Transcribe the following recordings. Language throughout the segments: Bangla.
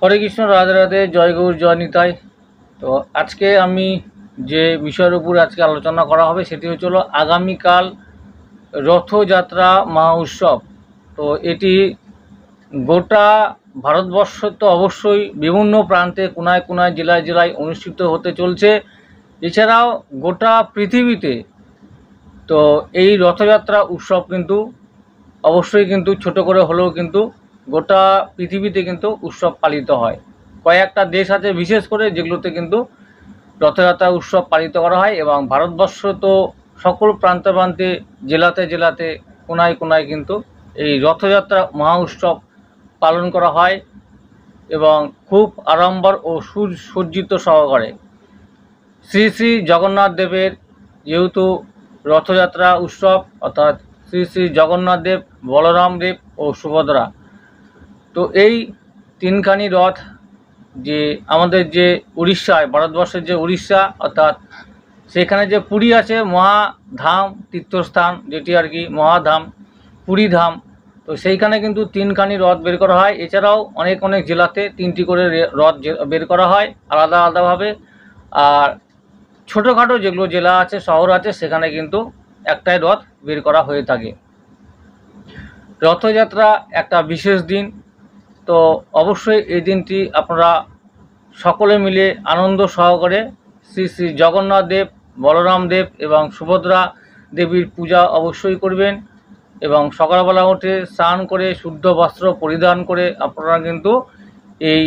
হরে কৃষ্ণ, রাধে রাধে, জয় গৌর, জয় নিতাই। তো আজকে আমি যে বিষয়ের উপর আজকে আলোচনা করা হবে সেটি হচ্ছিল আগামীকাল রথযাত্রা মহা উৎসব। তো এটি গোটা ভারতবর্ষ তো অবশ্যই বিভিন্ন প্রান্তে কোনায় কোনায় জেলায় জেলায় অনুষ্ঠিত হতে চলছে। এছাড়াও গোটা পৃথিবীতে তো এই রথযাত্রা উৎসব কিন্তু অবশ্যই কিন্তু ছোট করে হলেও কিন্তু গোটা পৃথিবীতে কিন্তু উৎসব পালিত হয়। কয়েকটা দেশ আছে বিশেষ করে যেগুলোতে কিন্তু রথযাত্রা উৎসব পালিত করা হয়, এবং ভারতবর্ষ তো সকল প্রান্তে প্রান্তে জেলাতে জেলাতে কোনায় কোনায় কিন্তু এই রথযাত্রা মহা উৎসব পালন করা হয় এবং খুব আড়ম্বর ও সুসজ্জিত সহকারে। শ্রী শ্রী জগন্নাথ দেবের যেহেতু রথযাত্রা উৎসব, অর্থাৎ শ্রী শ্রী জগন্নাথ দেব, বলরাম দেব ও সুভদ্রা, তো এই তিনখানি রথ যে আমাদের যে উড়িষ্যায়, ভারতবর্ষের যে উড়িষ্যা, অর্থাৎ সেখানে যে পুরী আছে মহাধাম তীর্থস্থান, যেটি আর কি মহাধাম পুরী ধাম, তো সেইখানে কিন্তু তিনখানি রথ বের করা হয়। এছাড়াও অনেক অনেক জেলাতে তিনটি করে রথ বের করা হয় আলাদা আলাদাভাবে। আর ছোটোখাটো যেগুলো জেলা আছে, শহর আছে, সেখানে কিন্তু একটাই রথ বের করা হয়ে থাকে। রথযাত্রা একটা বিশেষ দিন, তো অবশ্যই এই দিনটি আপনারা সকলে মিলে আনন্দ সহকারে শ্রী শ্রী জগন্নাথ দেব, বলরাম দেব এবং সুভদ্রা দেবীর পূজা অবশ্যই করবেন, এবং সকালবেলা উঠে স্নান করে শুদ্ধ বস্ত্র পরিধান করে আপনারা কিন্তু এই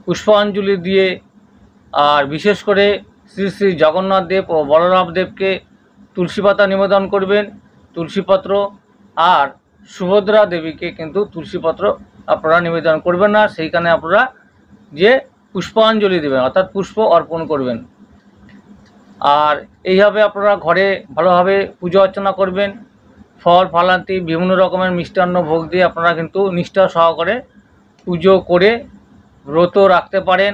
পুষ্পাঞ্জলি দিয়ে, আর বিশেষ করে শ্রী শ্রী জগন্নাথ দেব ও বলরাম দেবকে তুলসী পাতা নিবেদন করবেন, তুলসীপত্র। আর সুভদ্রা দেবীকে কিন্তু তুলসীপত্র আপনারা নিবেদন করবেন না, সেইখানে আপনারা যে পুষ্পাঞ্জলি দেবেন, অর্থাৎ পুষ্প অর্পণ করবেন। আর এইভাবে আপনারা ঘরে ভালোভাবে পুজো অর্চনা করবেন, ফল ফলান্তি বিভিন্ন রকমের মিষ্টান্ন ভোগ দিয়ে আপনারা কিন্তু নিষ্ঠা সহকারে পুজো করে ব্রত রাখতে পারেন।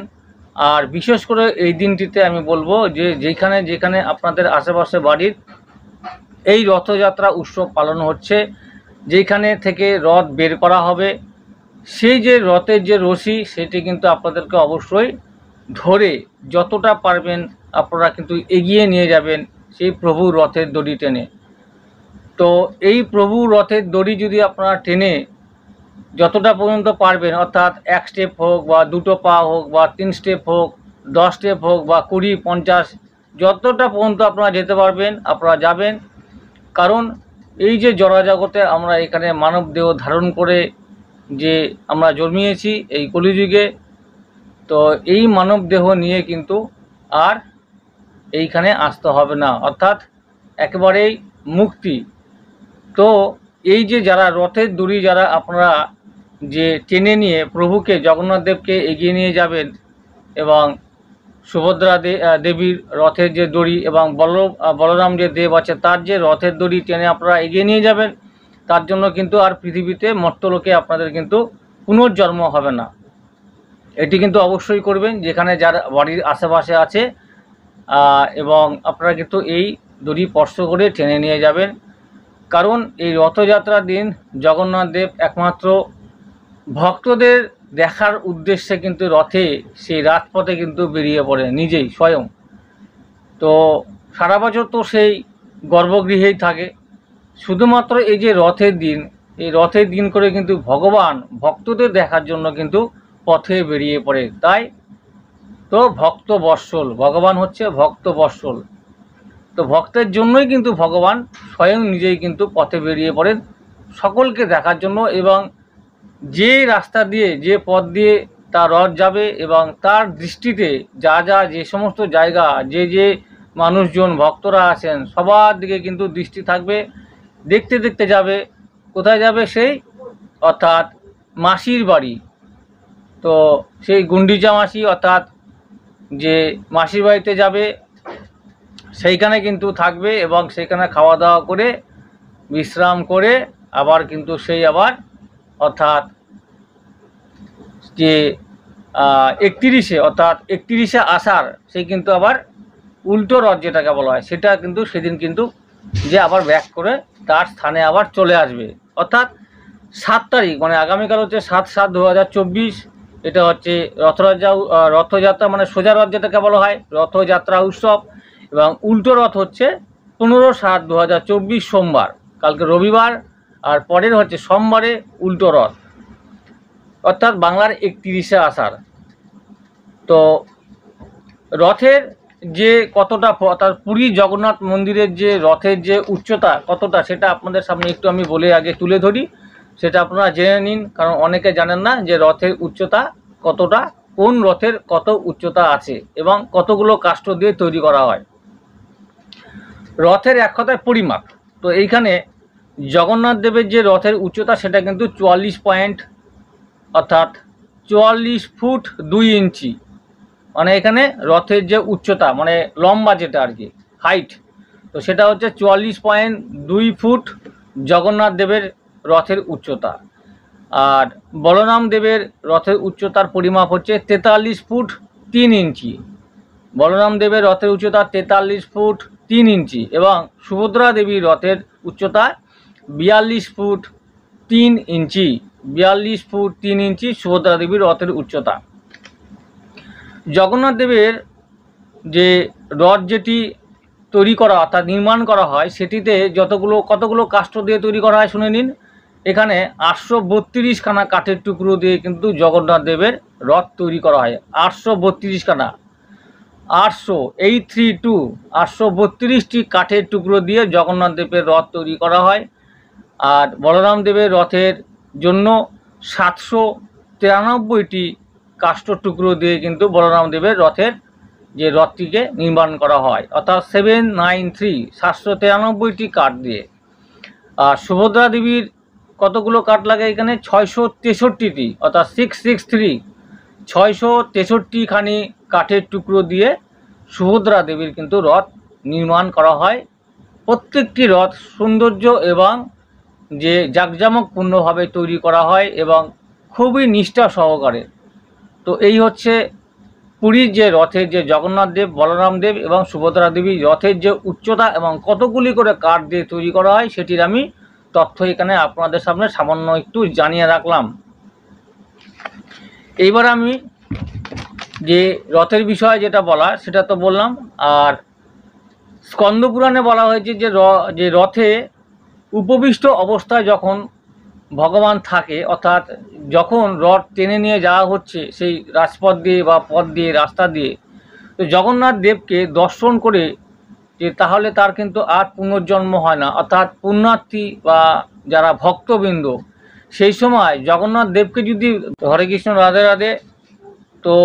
আর বিশেষ করে এই দিনটিতে আমি বলবো যে যেখানে যেখানে আপনাদের আশেপাশে বাড়ির এই রথযাত্রা উৎসব পালন হচ্ছে, যেখানে থেকে রথ বের করা হবে, সেই যে রথের যে রশি সেটি কিন্তু আপনাদেরকে অবশ্যই ধরে যতটা পারবেন আপনারা কিন্তু এগিয়ে নিয়ে যাবেন সেই প্রভুর রথের দড়ি টেনে। তো এই প্রভুর রথের দড়ি যদি আপনারা টেনে যতটা পর্যন্ত পারবেন, অর্থাৎ 1 স্টেপ হোক বা 2টো পা হোক বা 3 স্টেপ হোক, 10 স্টেপ হোক বা 20, 50, যতটা পর্যন্ত আপনারা যেতে পারবেন আপনারা যাবেন। কারণ এই যে জড়জগতে আমরা এখানে মানব দেহ ধারণ করে যে আমরা জন্মিয়েছি এই কলিযুগে, তো এই মানব দেহ নিয়ে কিন্তু আর এইখানে আসতে হবে না, অর্থাৎ একেবারেই মুক্তি। তো এই যে যারা রথের দড়ি যারা আপনারা যে টেনে নিয়ে প্রভুকে জগন্নাথ দেবকে এগিয়ে নিয়ে যাবেন, এবং সুভদ্রা দেবীর রথের যে দড়ি এবং বলরাম যে দেব আছে তার যে রথের দড়ি টেনে আপনারা এগিয়ে নিয়ে যাবেন, তার জন্য কিন্তু আর পৃথিবীতে মর্ত্যলোকে আপনাদের কিন্তু পুনর্জন্ম হবে না। এটি কিন্তু অবশ্যই করবেন যেখানে যার বাড়ির আশেপাশে আছে, এবং আপনারা কিন্তু এই দড়ি স্পর্শ করে টেনে নিয়ে যাবেন। কারণ এই রথযাত্রার দিন জগন্নাথ দেব একমাত্র ভক্তদের দেখার উদ্দেশ্যে কিন্তু রথে সেই রাজপথে কিন্তু বেরিয়ে পড়ে নিজেই স্বয়ং। তো সারা বছর তো সেই গর্ভগৃহেই থাকে, শুধুমাত্র এই যে রথের দিন, এই রথের দিন করে কিন্তু ভগবান ভক্তদের দেখার জন্য কিন্তু পথে বেরিয়ে পড়ে। তাই তো ভক্ত বৎসল, ভগবান হচ্ছে ভক্ত বৎসল। তো ভক্তের জন্যই কিন্তু ভগবান স্বয়ং নিজেই কিন্তু পথে বেরিয়ে পড়েন সকলকে দেখার জন্য, এবং যে রাস্তা দিয়ে যে পথ দিয়ে তার রথ যাবে এবং তার দৃষ্টিতে যা যা যে সমস্ত জায়গা যে যে মানুষজন ভক্তরা আছেন সবার দিকে কিন্তু দৃষ্টি থাকবে, দেখতে দেখতে যাবে। কোথায় যাবে? সেই অর্থাৎ মাসির বাড়ি। তো সেই গুন্ডিচা মাসি, অর্থাৎ যে মাসির বাড়িতে যাবে সেইখানে কিন্তু থাকবে, এবং সেখানে খাওয়া দাওয়া করে বিশ্রাম করে আবার কিন্তু সেই আবার অর্থাৎ যে 31-এ অর্থাৎ 31শে আষাঢ় সেই কিন্তু আবার উল্টো রথ যেটাকে বলা হয় সেটা কিন্তু সেদিন কিন্তু যে আবার ব্যাক করে তার স্থানে আবার চলে আসবে। অর্থাৎ 7 তারিখ, মানে আগামীকাল হচ্ছে 7/7/2024, এটা হচ্ছে রথযাত্রা মানে সোজা রথ যেটাকে বলা হয় রথযাত্রা উৎসব, এবং উল্টো রথ হচ্ছে 15/7/2024 সোমবার, কালকে রবিবার, আর পরের হচ্ছে সোমবারে উল্টো রথ, অর্থাৎ বাংলার 31শে আষাঢ়। তো রথের যে কতটা, অর্থাৎ পুরী জগন্নাথ মন্দিরের যে রথের যে উচ্চতা কতটা, সেটা আপনাদের সামনে একটু আমি বলে আগে তুলে ধরি, সেটা আপনারা জেনে নিন, কারণ অনেকে জানেন না যে রথের উচ্চতা কতটা, কোন রথের কত উচ্চতা আছে এবং কতগুলো কাষ্ঠ দিয়ে তৈরি করা হয়। রথের এক কথায় পরিমাপ। তো এইখানে জগন্নাথ দেবের যে রথের উচ্চতা সেটা কিন্তু 44 পয়েন্ট, অর্থাৎ 44 ফুট 2 ইঞ্চি, মানে এখানে রথের যে উচ্চতা মানে লম্বা যেটা আর কি হাইট, তো সেটা হচ্ছে 44.2 ফুট জগন্নাথ দেবের রথের উচ্চতা। আর বলরাম দেবের রথের উচ্চতার পরিমাপ হচ্ছে 43 ফুট 3 ইঞ্চি। বলরাম দেবের রথের উচ্চতা 43 ফুট 3 ইঞ্চি এবং সুভদ্রা দেবীর রথের উচ্চতা 42 ফুট 3 ইঞ্চি। 42 ফুট 3 ইঞ্চি সুভদ্রা দেবীর রথের উচ্চতা। জগন্নাথ দেবের যে রথ যেটি তৈরি করা অর্থাৎ নির্মাণ করা হয়, সেটিতে কতগুলো কাষ্ঠ দিয়ে তৈরি করা হয় শুনে নিন। এখানে 832 খানা কাঠের টুকরো দিয়ে কিন্তু জগন্নাথ দেবের রথ তৈরি করা হয়। 832 খানা, 832টি কাঠের টুকরো দিয়ে জগন্নাথ দেবের রথ তৈরি করা হয়। আর বলরাম দেবের রথের জন্য 793টি কাষ্ঠ টুকরো দিয়ে কিন্তু বলরাম দেবের রথের যে রথটিকে নির্মাণ করা হয়, অর্থাৎ 793টি কাঠ দিয়ে। আর সুভদ্রা দেবীর কতগুলো কাঠ লাগে এখানে? 663টি, অর্থাৎ 663 খানি কাঠের টুকরো দিয়ে সুভদ্রা দেবীর কিন্তু রথ নির্মাণ করা হয়। প্রত্যেকটি রথ সৌন্দর্য এবং যে জাঁকজমকপূর্ণভাবে তৈরি করা হয় এবং খুবই নিষ্ঠা সহকারে। তো এই হচ্ছে পুরীর যে রথের যে জগন্নাথ দেব, বলরাম দেব এবং সুভদ্রা দেবী রথের যে উচ্চতা এবং কতগুলি করে কাঠ দিয়ে তৈরি করা হয় সেটির আমি তথ্য এখানে আপনাদের সামনে সামান্য একটু জানিয়ে রাখলাম। এইবার আমি যে রথের বিষয়ে যেটা বলা সেটা তো বললাম। আর স্কন্দ পুরাণে বলা হয়েছে যে রথে উপবিষ্ট অবস্থায় যখন ভগবান থাকে, অর্থাৎ যখন রথ টেনে নিয়ে যাওয়া হচ্ছে সেই রাজপথ দিয়ে বা পথ দিয়ে রাস্তা দিয়ে, তো জগন্নাথ দেবকে দর্শন করে যে তাহলে তার কিন্তু আর পুনর্জন্ম হয় না, অর্থাৎ পুণ্যার্থী বা যারা ভক্তবৃন্দ সেই সময় জগন্নাথ দেবকে যদি, হরে কৃষ্ণ রাধে রাধে, তো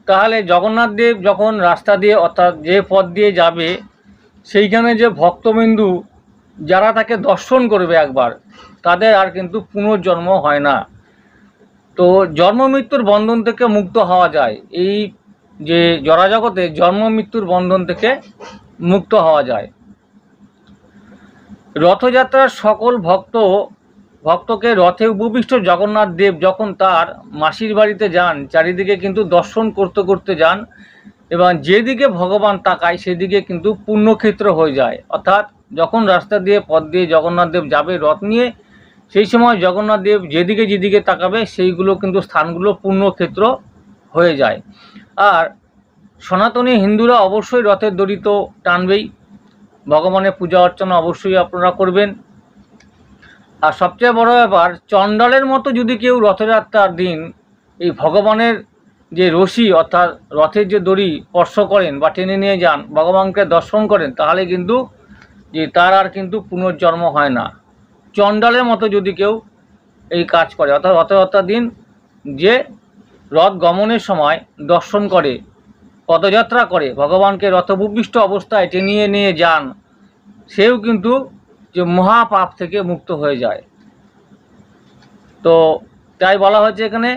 তাহলে জগন্নাথ দেব যখন রাস্তা দিয়ে অর্থাৎ যে পথ দিয়ে যাবে সেইখানে যে ভক্তবিন্দু যারা তাকে দর্শন করবে একবার, তাদের আর কিন্তু পুনর্জন্ম হয় না। তো জন্ম মৃত্যুর বন্ধন থেকে মুক্ত হওয়া যায়, এই যে জড়াজগতে জন্ম মৃত্যুর বন্ধন থেকে মুক্ত হওয়া যায়। রথযাত্রার সকল ভক্তকে রথে উপবিষ্ট জগন্নাথ দেব যখন তার মাসির বাড়িতে যান, চারিদিকে কিন্তু দর্শন করতে করতে যান এবং যেদিকে ভগবান তাকায় সেদিকে কিন্তু পুণ্যক্ষেত্র হয়ে যায়। অর্থাৎ যখন রাস্তা দিয়ে পথ দিয়ে জগন্নাথ দেব যাবে রথ নিয়ে, সেই সময় জগন্নাথ দেব যেদিকে তাকাবে সেইগুলো কিন্তু স্থানগুলো পুণ্যক্ষেত্র হয়ে যায়। আর সনাতনী হিন্দুরা অবশ্যই রথের দড়ি তো টানবেই, ভগবানের পূজা অর্চনা অবশ্যই আপনারা করবেন। আর সবচেয়ে বড় ব্যাপার, চণ্ডালের মতো যদি কেউ রথযাত্রার দিন এই ভগবানের যে রশি অর্থাৎ রথের যে দড়ি স্পর্শ করেন বা টেনে নিয়ে যান, ভগবানকে দর্শন করেন, তাহলে কিন্তু যে তার আর কিন্তু পুনর্জন্ম হয় না। চণ্ডালের মতো যদি কেউ এই কাজ করে, অর্থাৎ রথযাত্রার দিন যে রথ গমনের সময় দর্শন করে, পদযাত্রা করে, ভগবানকে রথভূপিষ্ঠ অবস্থায় টেনে নিয়ে যান, সেও কিন্তু যে মহাপাপ থেকে মুক্ত হয়ে যায়। তো তাই বলা হয়েছে এখানে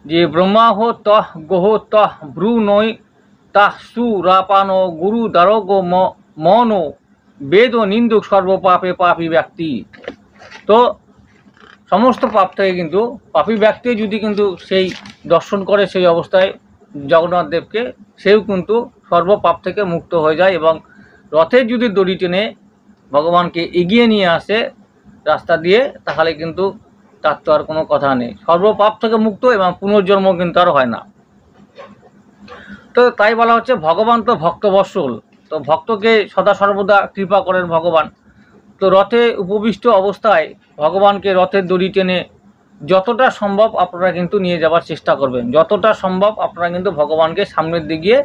যে ব্রহ্মাহ তহ গোহ তহ ভ্রু নৈ তাহ সুরাপান গুরু দারোগ মন বেদ নিন্দুক সর্বপাপে পাপী ব্যক্তি। তো সমস্ত পাপ থেকে কিন্তু পাপী ব্যক্তি যদি কিন্তু সেই দর্শন করে সেই অবস্থায় জগন্নাথ দেবকে, সেও কিন্তু সর্বপাপ থেকে মুক্ত হয়ে যায় এবং রথের যদি দড়ি টেনে ভগবানকে এগিয়ে নিয়ে আসে রাস্তা দিয়ে, তাহলে কিন্তু তার তো আর কোনো কথা নেই। সর্বপাপ থেকে মুক্ত এবং পুনর্জন্ম কিন্তু আর হয় না। তো তাই বলা হচ্ছে ভগবান তো ভক্তবৎসল, তো ভক্তকে সদা সর্বদা কৃপা করেন ভগবান। তো রথে উপবিষ্ট অবস্থায় ভগবানকে রথের দড়ি টেনে যতটা সম্ভব আপনারা কিন্তু নিয়ে যাওয়ার চেষ্টা করবেন। যতটা সম্ভব আপনারা কিন্তু ভগবানকে সামনের দিকে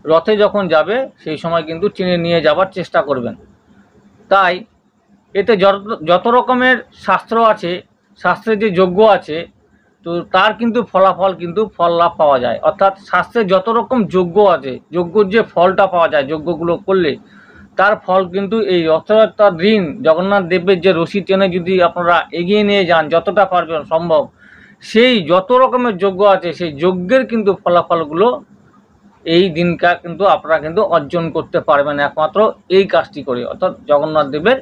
রথে যখন যাবে সেই সময় কিন্তু টেনে নিয়ে যাওয়ার চেষ্টা করবেন। তাই এতে যত রকমের শাস্ত্র আছে, শাস্ত্রের যে যজ্ঞ আছে, তো তার কিন্তু ফলাফল কিন্তু ফল লাভ পাওয়া যায়। অর্থাৎ শাস্ত্রে যত রকম যজ্ঞ আছে, যজ্ঞর যে ফলটা পাওয়া যায় যজ্ঞগুলো করলে, তার ফল কিন্তু এই রথযাত্রার দিন জগন্নাথ দেবের যে রশি টেনে যদি আপনারা এগিয়ে নিয়ে যান যতটা পারবেন সম্ভব, সেই যত রকমের যজ্ঞ আছে সেই যজ্ঞের কিন্তু ফলাফলগুলো এই দিনটা কিন্তু আপনারা কিন্তু অর্জন করতে পারবেন একমাত্র এই কাজটি করে। অর্থাৎ জগন্নাথ দেবের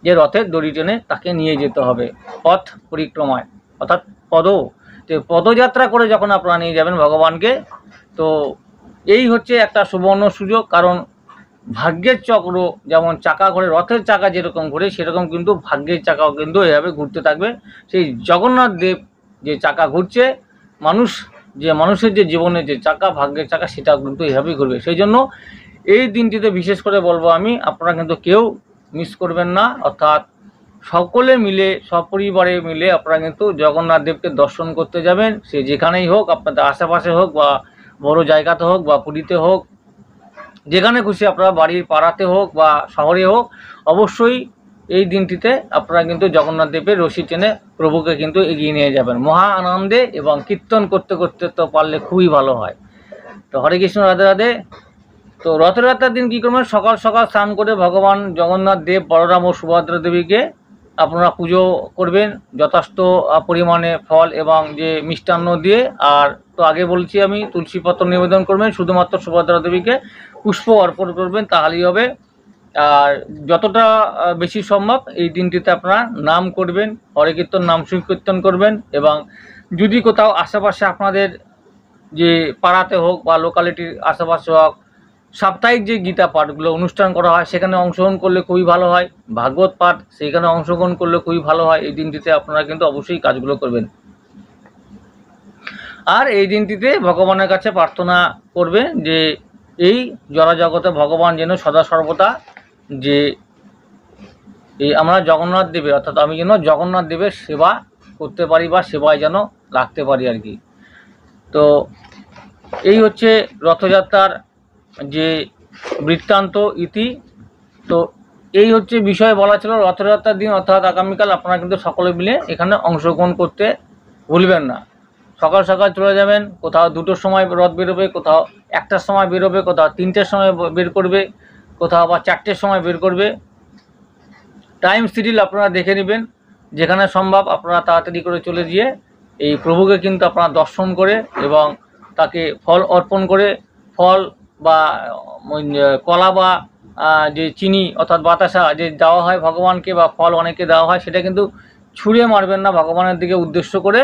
যে রথের দড়ি টেনে তাকে নিয়ে যেতে হবে পথ পরিক্রমায়, অর্থাৎ পদযাত্রা করে যখন আপনারা নিয়ে যাবেন ভগবানকে, তো এই হচ্ছে একটা সুবর্ণ সুযোগ। কারণ ভাগ্যের চক্র যেমন চাকা ঘোরে, রথের চাকা যেরকম ঘোরে সেরকম কিন্তু ভাগ্যের চাকাও কিন্তু এভাবে ঘুরতে থাকবে। সেই জগন্নাথ দেব যে চাকা ঘুরছে, মানুষের যে জীবনের যে চাকা, ভাগ্যের চাকা, সেটা কিন্তু এভাবেই ঘুরবে। সেই জন্য এই দিনটিতে বিশেষ করে বলবো আমি, আপনারা কিন্তু কেউ মিস করবেন না। অর্থাৎ সকলে মিলে, সপরিবারে মিলে আপনারা কিন্তু জগন্নাথ দেবকে দর্শন করতে যাবেন। সে যেখানেই হোক, আপনাদের আশেপাশে হোক বা বড় জায়গাতে হোক বা পুরীতে হোক, যেখানে খুশি আপনারা, বাড়ির পাড়াতে হোক বা শহরে হোক, অবশ্যই এই দিনটিতে আপনারা কিন্তু জগন্নাথ দেবের রশি টেনে প্রভুকে কিন্তু এগিয়ে নিয়ে যাবেন মহা আনন্দে, এবং কীর্তন করতে করতে তো পারলে খুবই ভালো হয়। তো হরে কৃষ্ণ, রাধে রাধে। তো রথযাত্রার দিন কী করবেন, সকাল সকাল স্নান করে ভগবান জগন্নাথ দেব, বলরাম ও সুভদ্রা দেবীকে আপনারা পুজো করবেন যথেষ্ট পরিমাণে ফল এবং যে মিষ্টান্ন দিয়ে। আর তো আগে বলছি আমি, তুলসীপত্র নিবেদন করবেন, শুধুমাত্র সুভদ্রা দেবীকে পুষ্প অর্পণ করবেন, তাহলেই হবে। আর যতটা বেশি সম্ভব এই দিনটিতে আপনারা নাম করবেন, হরে কীর্তন, নাম সংকীর্তন করবেন। এবং যদি কোথাও আশেপাশে আপনাদের যে পাড়াতে হোক বা লোকালিটির আশেপাশে হোক, সাপ্তাহিক যে গীতা পাঠগুলো অনুষ্ঠান করা হয় সেখানে অংশগ্রহণ করলে খুবই ভালো হয়। ভাগবত পাঠ সেখানে অংশগ্রহণ করলে খুবই ভালো হয়। এই দিনটিতে আপনারা কিন্তু অবশ্যই কাজগুলো করবেন। আর এই দিনটিতে ভগবানের কাছে প্রার্থনা করবেন যে এই জড়জগতে ভগবান যেন সদা সর্বদা যে এই আমরা জগন্নাথ দেবের, অর্থাৎ আমি যেন জগন্নাথ দেবের সেবা করতে পারি বা সেবায় যেন লাগতে পারি আর কি। তো এই হচ্ছে রথযাত্রার যে বৃত্তান্ত ইতি। তো এই হচ্ছে বিষয় বলা ছিল রথযাত্রার দিন, অর্থাৎ আগামীকাল আপনারা কিন্তু সকলে মিলে এখানে অংশগ্রহণ করতে ভুলবেন না। সকাল সকাল চলে যাবেন, কোথাও 2টোর সময় রথ বেরোবে, কোথাও 1টার সময় বেরোবে, কোথাও 3টের সময় বের করবে, কোথাও আবার 4টের সময় বের করবে। টাইম শিডিউল আপনারা দেখে নেবেন, যেখানে সম্ভব আপনারা তাড়াতাড়ি করে চলে গিয়ে এই প্রভুকে কিন্তু আপনারা দর্শন করে এবং তাকে ফল অর্পণ করে, ফল বা কলা বা যে চিনি অর্থাৎ বাতাসা যে দেওয়া হয় ভগবানকে, বা ফল অনেকে দেওয়া হয়, সেটা কিন্তু ছুঁড়ে মারবেন না, ভগবানের দিকে উদ্দেশ্য করে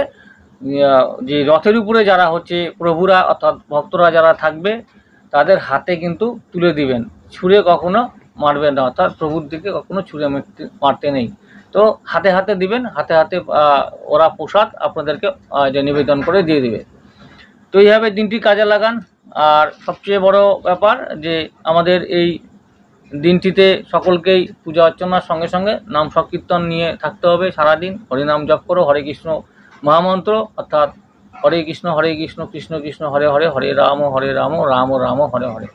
যে রথের উপরে যারা হচ্ছে প্রভুরা অর্থাৎ ভক্তরা যারা থাকবে তাদের হাতে কিন্তু তুলে দিবেন, ছুঁড়ে কখনো মারবেন না। অর্থাৎ প্রভুর দিকে কখনো ছুঁড়ে মারতে নেই। তো হাতে হাতে দিবেন, হাতে হাতে ওরা প্রসাদ আপনাদেরকে যে নিবেদন করে দিয়ে দিবে। তো এইভাবে দিনটি কাজে লাগান। আর সবচেয়ে বড় ব্যাপার যে আমাদের এই দিনটিতে সকলকেই পূজা অর্চনার সঙ্গে সঙ্গে নাম সংকীর্তন নিয়ে থাকতে হবে সারাদিন। হরিনাম জপ করো, হরে কৃষ্ণ মহামন্ত্র, অর্থাৎ হরে কৃষ্ণ কৃষ্ণ কৃষ্ণ হরে হরে, হরে রাম রাম রাম হরে হরে।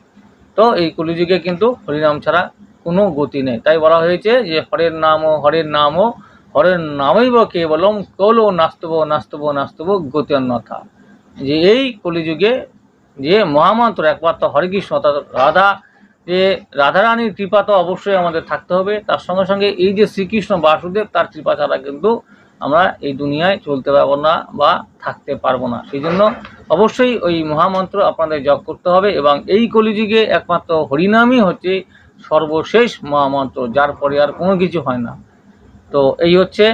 তো এই কলিযুগে কিন্তু হরিনাম ছাড়া কোনো গতি নেই। তাই বলা হয়েছে যে হরের নাম হরের নামৈব কেবলম কৌলো নাস্তব গতি অন্যথা। যে এই কলিযুগে যে মহামন্ত্র একমাত্র হরে কৃষ্ণ, অর্থাৎ রাধারানীর কৃপা তো অবশ্যই আমাদের থাকতে হবে। তার সঙ্গে সঙ্গে এই যে শ্রীকৃষ্ণ বাসুদেব, তার কৃপা ছাড়া কিন্তু আমরা এই দুনিয়ায় চলতে পারবো না বা থাকতে পারবো না। সেই জন্য অবশ্যই ওই মহামন্ত্র আপনাদের জপ করতে হবে। এবং এই কলিযুগে একমাত্র হরিনামই হচ্ছে সর্বশেষ মহামন্ত্র, যার পরে আর কোনো কিছু হয় না। তো এই হচ্ছে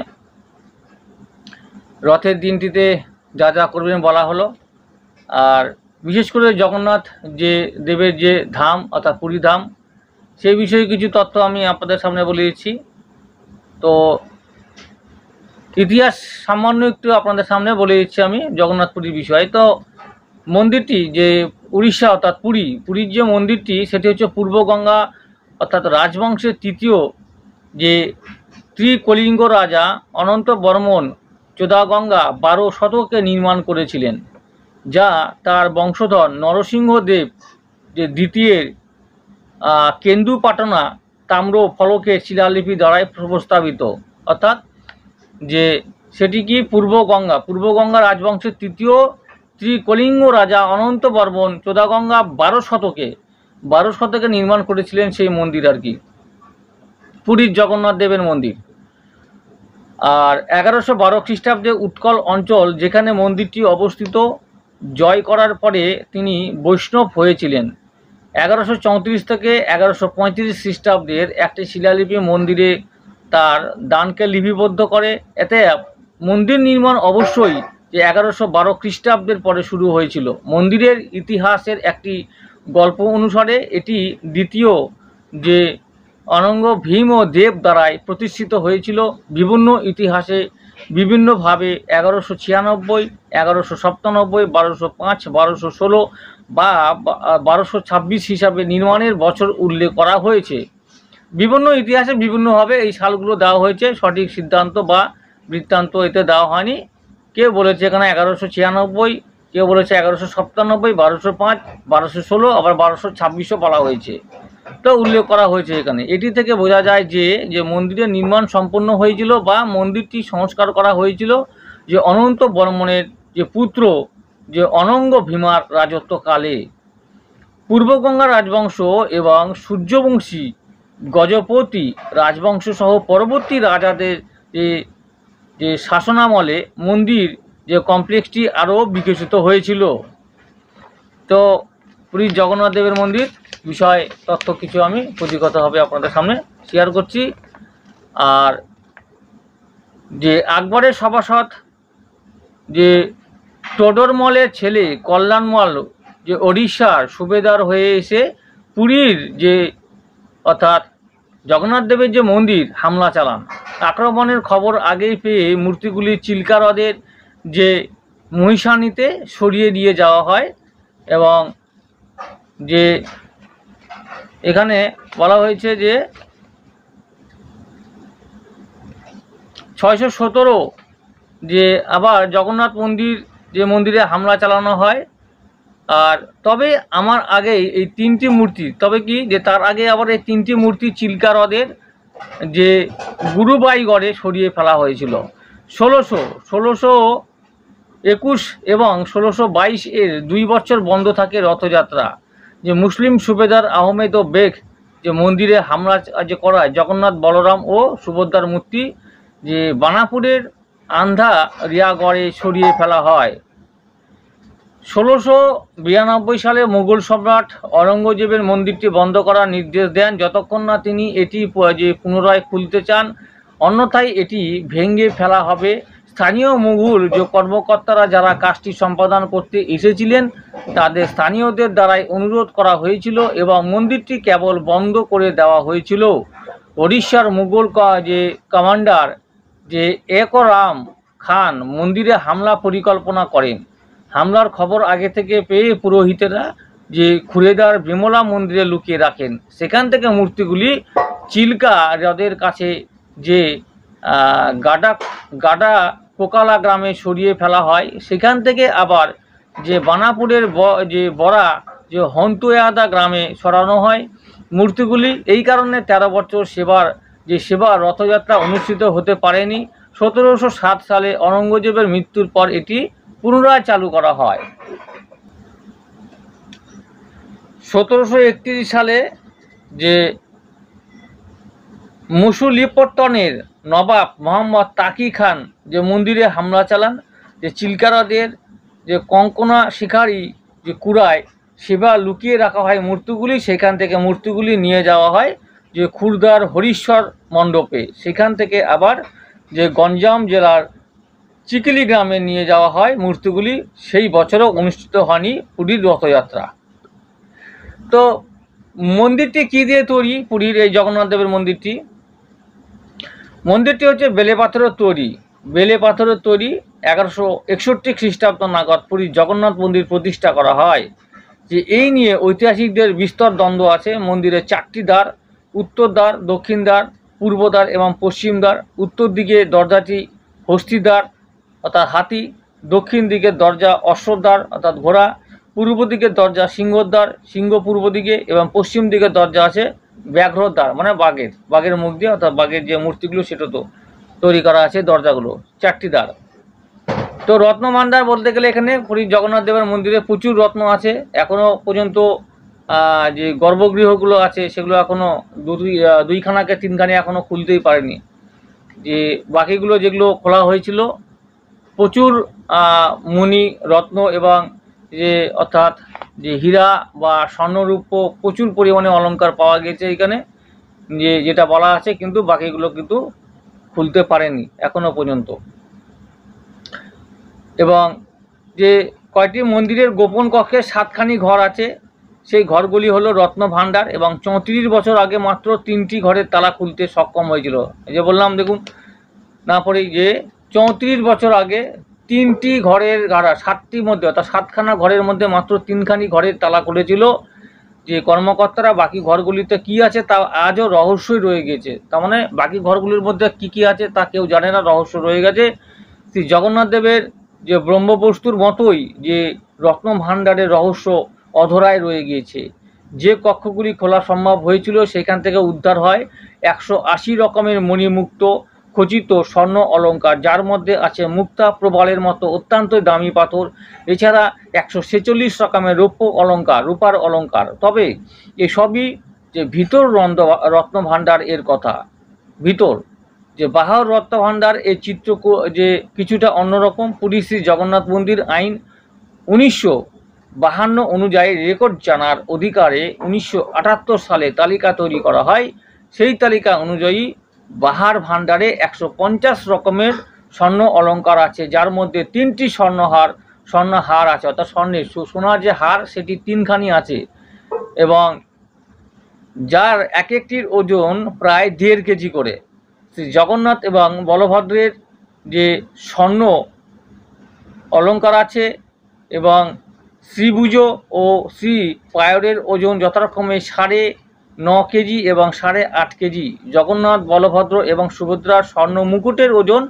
রথের দিনটিতে যা যা করবেন বলা হলো। আর বিশেষ করে জগন্নাথ যে দেবের যে ধাম অর্থাৎ পুরী ধাম, সেই বিষয়ে কিছু তথ্য আমি আপনাদের সামনে বলে দিচ্ছি। তো ইতিহাস সামান্য একটু আপনাদের সামনে বলে দিচ্ছি আমি জগন্নাথ পুরীর বিষয়ে। তো মন্দিরটি যে উড়িষ্যা অর্থাৎ পুরীর যে মন্দিরটি সেটি হচ্ছে পূর্বগঙ্গা অর্থাৎ রাজবংশের তৃতীয় যে ত্রিকলিঙ্গ রাজা অনন্ত বর্মন চোদাগঙ্গা 12 শতকে নির্মাণ করেছিলেন, যা তার বংশধর নরসিংহদেব যে দ্বিতীয়ের কেন্দুপাটনা তাম্র ফলকের শিলালিপি দ্বারাই প্রস্তাবিত। অর্থাৎ যে সেটি কি পূর্বগঙ্গা রাজবংশের তৃতীয় ত্রিকলিঙ্গ রাজা অনন্ত বর্মন চোদাগঙ্গা 12 শতকে নির্মাণ করেছিলেন সেই মন্দির আর কি, পুরীর জগন্নাথ দেবের মন্দির। আর 1112 খ্রিস্টাব্দে উৎকল অঞ্চল যেখানে মন্দিরটি অবস্থিত জয় করার পরে তিনি বৈষ্ণব হয়েছিলেন। 1134 থেকে 1135 খ্রিস্টাব্দের একটি শিলালিপি মন্দিরে তার দানকে লিপিবদ্ধ করে। এতে মন্দির নির্মাণ অবশ্যই যে 1112 খ্রিস্টাব্দের পরে শুরু হয়েছিল। মন্দিরের ইতিহাসের একটি গল্প অনুসারে এটি দ্বিতীয় যে অনঙ্গ ভীম ও দেব দ্বারাই প্রতিষ্ঠিত হয়েছিল। বিভিন্ন ইতিহাসে বিভিন্নভাবে 1196, 1197, 1205, 1216 বা 1226 হিসাবে নির্মাণের বছর উল্লেখ করা হয়েছে। বিভিন্ন ইতিহাসে বিভিন্নভাবে এই সালগুলো দেওয়া হয়েছে, সঠিক সিদ্ধান্ত বা বৃত্তান্ত এতে দেওয়া হয়নি। কেউ বলেছে এখানে 1196, কেউ বলেছে 1197, 1205, 1216, আবার 1226ও বলা হয়েছে, তো উল্লেখ করা হয়েছে এখানে। এটি থেকে বোঝা যায় যে মন্দিরের নির্মাণ সম্পন্ন হয়েছিল বা মন্দিরটি সংস্কার করা হয়েছিল যে অনন্ত বর্মনের যে পুত্র যে অনঙ্গ ভীমার রাজত্বকালে। পূর্বগঙ্গা রাজবংশ এবং সূর্যবংশী গজপতি রাজবংশ সহ পরবর্তী রাজাদের যে শাসনামলে মন্দির যে কমপ্লেক্সটি আরও বিকশিত হয়েছিল। তো পুরীর জগন্নাথ দেবের মন্দির বিষয় তথ্য কিছু আমি প্রতিগতভাবে আপনাদের সামনে শেয়ার করছি। আর যে আকবরের সভাসদ যে টোডরমলের ছেলে কল্যাণমল যে ওড়িশার সুবেদার হয়ে এসে পুরীর যে অর্থাৎ জগন্নাথ দেবের যে মন্দির হামলা চালান। আক্রমণের খবর আগেই পেয়ে মূর্তিগুলি চিল্কা হ্রদের যে মহিষানিতে সরিয়ে দিয়ে যাওয়া হয় এবং যে এখানে বলা হয়েছে যে 617 যে আবার জগন্নাথ মন্দির যে মন্দিরে হামলা চালানো হয়। আর তবে আমার আগেই এই 3টি মূর্তি, তবে কি যে তার আগে আবার এই 3টি মূর্তি চিল্কা হ্রদের যে গুরুবাইগড়ে সরিয়ে ফেলা হয়েছিল। 1621 এবং 1622 এর 2 বছর বন্ধ থাকে রথযাত্রা। যে মুসলিম সুবেদার আহমেদ ও বেগ যে মন্দিরে হামলা যে করায় জগন্নাথ বলরাম ও সুভদ্রার মূর্তি যে বানাপুরের আন্ধা রিয়াগড়ে সরিয়ে ফেলা হয়। 1692 সালে মুঘল সম্রাট অরঙ্গজেবের মন্দিরটি বন্ধ করার নির্দেশ দেন যতক্ষণ না তিনি এটি যে পুনরায় খুলতে চান, অন্যথায় এটি ভেঙে ফেলা হবে। স্থানীয় মুঘল যে কর্মকর্তারা যারা কাজটি সম্পাদন করতে এসেছিলেন তাদের স্থানীয়দের দ্বারাই অনুরোধ করা হয়েছিল এবং মন্দিরটি কেবল বন্ধ করে দেওয়া হয়েছিল। ওড়িশার মুঘল যে কমান্ডার যে একরাম খান মন্দিরে হামলা পরিকল্পনা করেন। হামলার খবর আগে থেকে পেয়ে পুরোহিতেরা যে খুরেদার বিমলা মন্দিরে লুকিয়ে রাখেন। সেখান থেকে মূর্তিগুলি চিল্কা হ্রদের কাছে যে গাডা কোকালা গ্রামে সরিয়ে ফেলা হয়। সেখান থেকে আবার যে বানাপুরের যে বড়া যে হন্তুয়াদা গ্রামে সরানো হয় মূর্তিগুলি। এই কারণে 13 বছর সেবা রথযাত্রা অনুষ্ঠিত হতে পারেনি। 1707 সালে অরঙ্গজেবের মৃত্যুর পর এটি পুনরায় চালু করা হয়। 1731 সালে যে মুসুলিপট্টনের নবাব মোহাম্মদ তাকি খান যে মন্দিরে হামলা চালান। যে চিল্কা হ্রদের যে কঙ্কনা শিকারি যে কুড়ায় সেবা লুকিয়ে রাখা হয় মূর্তিগুলি, সেখান থেকে মূর্তিগুলি নিয়ে যাওয়া হয় যে খুরদার হরিশ্বর মণ্ডপে। সেখান থেকে আবার যে গঞ্জাম জেলার চিকিলি গ্রামে নিয়ে যাওয়া হয় মূর্তিগুলি। সেই বছরও অনুষ্ঠিত হয়নি পুরীর রথযাত্রা। তো মন্দিরটি কী দিয়ে তৈরি? পুরীর এই জগন্নাথ দেবের মন্দিরটি হচ্ছে বেলে পাথরের তৈরি। বেলে পাথরের তৈরি 1161 খ্রিস্টাব্দ নাগাদ পুরীর জগন্নাথ মন্দির প্রতিষ্ঠা করা হয়। যে এই নিয়ে ঐতিহাসিকদের বিস্তর দ্বন্দ্ব আছে। মন্দিরের 4টি দ্বার, উত্তর দ্বার, দক্ষিণ দ্বার, পূর্ব দ্বার এবং পশ্চিম দ্বার। উত্তর দিকে দরজাটি হস্তিদ্বার অর্থাৎ হাতি, দক্ষিণ দিকের দরজা অশ্বদ্বার অর্থাৎ ঘোড়া, পূর্ব দিকের দরজা সিংহদ্বার, সিংহ পূর্ব দিকে, এবং পশ্চিম দিকের দরজা আছে ব্যাঘ্রদ্বার মানে বাঘের মুখ দিয়ে অর্থাৎ বাঘের যে মূর্তিগুলো সেটা তো তৈরি করা আছে দরজাগুলো, 4টি দ্বার। তো রত্ন ভাণ্ডার বলতে গেলে এখানে পুরীর জগন্নাথ দেবের মন্দিরে প্রচুর রত্ন আছে। এখনো পর্যন্ত যে গর্ভগৃহগুলো আছে সেগুলো এখনো দুইখানাকে তিনখানি এখনো খুলতেই পারেনি। যে বাকিগুলো যেগুলো খোলা হয়েছিল প্রচুর মণি রত্ন এবং যে অর্থাৎ যে হীরা বা স্বর্ণরূপ প্রচুর পরিমাণে অলংকার পাওয়া গেছে এখানে, যেটা বলা আছে, কিন্তু বাকিগুলো কিন্তু খুলতে পারেনি এখনো পর্যন্ত। এবং যে কয়টি মন্দিরের গোপন কক্ষে 7খানি ঘর আছে, সেই ঘরগুলি হলো রত্ন ভাণ্ডার, এবং 34 বছর আগে মাত্র 3টি ঘরের তালা খুলতে সক্ষম হয়েছিল। এই যে বললাম দেখুন না পড়ে যে 34 বছর আগে 3টি ঘরের গাড়া 7টির মধ্যে অর্থাৎ 7খানা ঘরের মধ্যে মাত্র 3খানি ঘরের তালা খুলেছিল যে কর্মকর্তারা। বাকি ঘরগুলিতে কি আছে তা আজও রহস্যই রয়ে গেছে। তার মানে বাকি ঘরগুলির মধ্যে কি আছে তা কেউ জানে না, রহস্য রয়ে গেছে। শ্রী জগন্নাথ দেবের যে ব্রহ্মবস্তুর মতোই যে রত্ন ভাণ্ডারের রহস্য অধরায় রয়ে গিয়েছে। যে কক্ষগুলি খোলা সম্ভব হয়েছিল সেখান থেকে উদ্ধার হয় 180 রকমের মণিমুক্ত খচিত স্বর্ণ অলঙ্কার, যার মধ্যে আছে মুক্তা প্রবালের মতো অত্যন্ত দামি পাথর, এছাড়া 146 রকমের রৌপ্য অলঙ্কার, রূপার অলঙ্কার। তবে এসবই যে ভিতর রত্ন ভাণ্ডার এর কথা, ভিতর যে বাহর রত্ন ভাণ্ডার এর চিত্র যে কিছুটা অন্যরকম। পুরী শ্রী জগন্নাথ মন্দির আইন 1952 অনুযায়ী রেকর্ড জানার অধিকারে 1978 সালে তালিকা তৈরি করা হয়। সেই তালিকা অনুযায়ী বাহার ভাণ্ডারে 150 রকমের স্বর্ণ অলঙ্কার আছে, যার মধ্যে 3টি স্বর্ণ হার আছে, অর্থাৎ স্বর্ণের সোনার যে হার সেটি 3খানি আছে, এবং যার এক একটির ওজন প্রায় 1.5 কেজি করে। শ্রী জগন্নাথ এবং বলভদ্রের যে স্বর্ণ অলঙ্কার আছে, এবং শ্রীভুজ ও শ্রী পায়রের ওজন যথাক্রমে 9.5 কেজি এবং 8.5 কেজি। জগন্নাথ, বলভদ্র এবং সুভদ্রার স্বর্ণ মুকুটের ওজন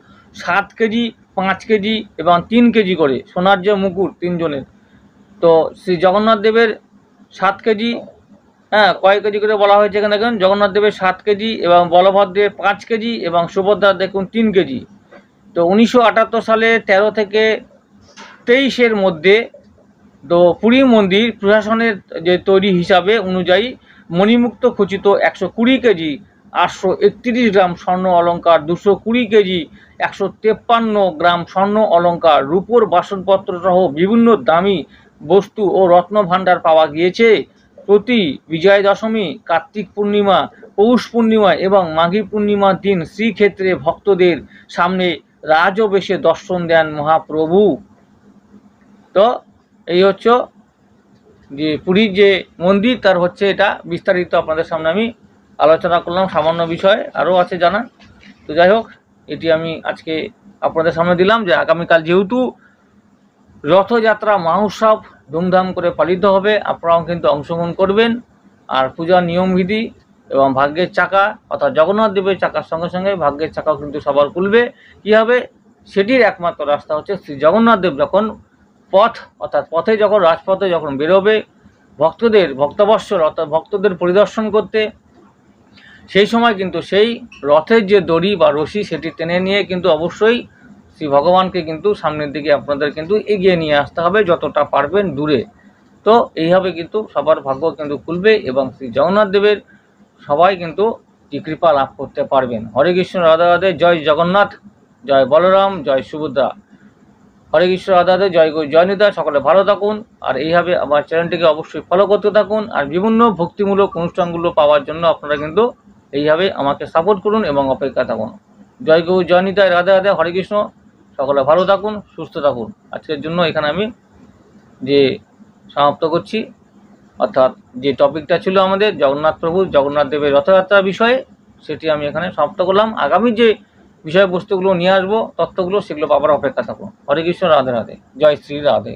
7 কেজি, 5 কেজি এবং 3 কেজি করে। সোনার যে মুকুট 3জনের, তো শ্রী জগন্নাথ দেবের 7 কেজি, কয় কেজি করে বলা হয়েছে এখানে দেখুন, জগন্নাথ দেবের 7 কেজি এবং বলভদ্রের 5 কেজি এবং সুভদ্রার দেখুন 3 কেজি। তো 1978 সালে 13 থেকে 23-এর মধ্যে তো পুরী মন্দির প্রশাসনের যে তৈরি হিসাবে অনুযায়ী মণিমুক্ত খচিত 120 কেজি 831 গ্রাম স্বর্ণ অলঙ্কার, 220 কেজি 153 গ্রাম স্বর্ণ অলঙ্কার, রূপোর বাসনপত্র সহ বিভিন্ন দামি বস্তু ও রত্ন ভাণ্ডার পাওয়া গিয়েছে। প্রতি বিজয়া দশমী, কার্তিক পূর্ণিমা, পৌষ পূর্ণিমা এবং মাঘী পূর্ণিমার দিন শ্রীক্ষেত্রে ভক্তদের সামনে রাজবেশে দর্শন দেন মহাপ্রভু। তো এই হচ্ছে যে পুরীর যে মন্দির তার হচ্ছে এটা বিস্তারিত আপনাদের সামনে আমি আলোচনা করলাম। সামান্য বিষয় আরও আছে জানা, তো যাই হোক এটি আমি আজকে আপনাদের সামনে দিলাম যে আগামীকাল যেহেতু রথযাত্রা মহোৎসব ধুমধাম করে পালিত হবে, আপনারাও কিন্তু অংশগ্রহণ করবেন। আর পূজার নিয়মবিধি এবং ভাগ্যের চাকা অর্থাৎ জগন্নাথ দেবের চাকার সঙ্গে সঙ্গে ভাগ্যের চাকাও কিন্তু সবার খুলবে। কী হবে সেটির একমাত্র রাস্তা হচ্ছে শ্রী জগন্নাথ দেব যখন পথে যখন রাজপথে যখন বেরোবে ভক্তবৎসল অর্থাৎ ভক্তদের পরিদর্শন করতে, সেই সময় কিন্তু সেই রথের যে দড়ি বা রশি সেটি টেনে নিয়ে কিন্তু অবশ্যই শ্রী ভগবানকে কিন্তু সামনের দিকে আপনাদের কিন্তু এগিয়ে নিয়ে আসতে হবে যতটা পারবেন দূরে। তো এইভাবে কিন্তু সবার ভাগ্য কিন্তু খুলবে এবং শ্রী জগন্নাথ দেবের সবাই কিন্তু কৃপা লাভ করতে পারবেন। হরে কৃষ্ণ, রাধা রাধে, জয় জগন্নাথ, জয় বলরাম, জয় সুভদ্রা। হরে কৃষ্ণ, রাধা রাধে, জয় গুরু, জয় নিতাই। সকলে ভালো থাকুন আর এইভাবে আমার চ্যানেলটিকে অবশ্যই ফলো করতে থাকুন। আর বিভিন্ন ভক্তিমূলক অনুষ্ঠানগুলো পাওয়ার জন্য আপনারা কিন্তু এইভাবে আমাকে সাপোর্ট করুন এবং অপেক্ষা থাকুন। জয় গুরু, জয় নিতাই, রাধা রাধে, হরে কৃষ্ণ। সকলে ভালো থাকুন, সুস্থ থাকুন। আজকের জন্য এখানে আমি যে সমাপ্ত করছি, অর্থাৎ যে টপিকটা ছিল আমাদের জগন্নাথ দেবের রথযাত্রা বিষয়ে, সেটি আমি এখানে সমাপ্ত করলাম। আগামী যে বিষয়বস্তুগুলো নিয়ে আসবো, তথ্যগুলো, সেগুলো পাবার অপেক্ষা থাকো। হরে কৃষ্ণ, রাধে রাধে, জয় শ্রী রাধে।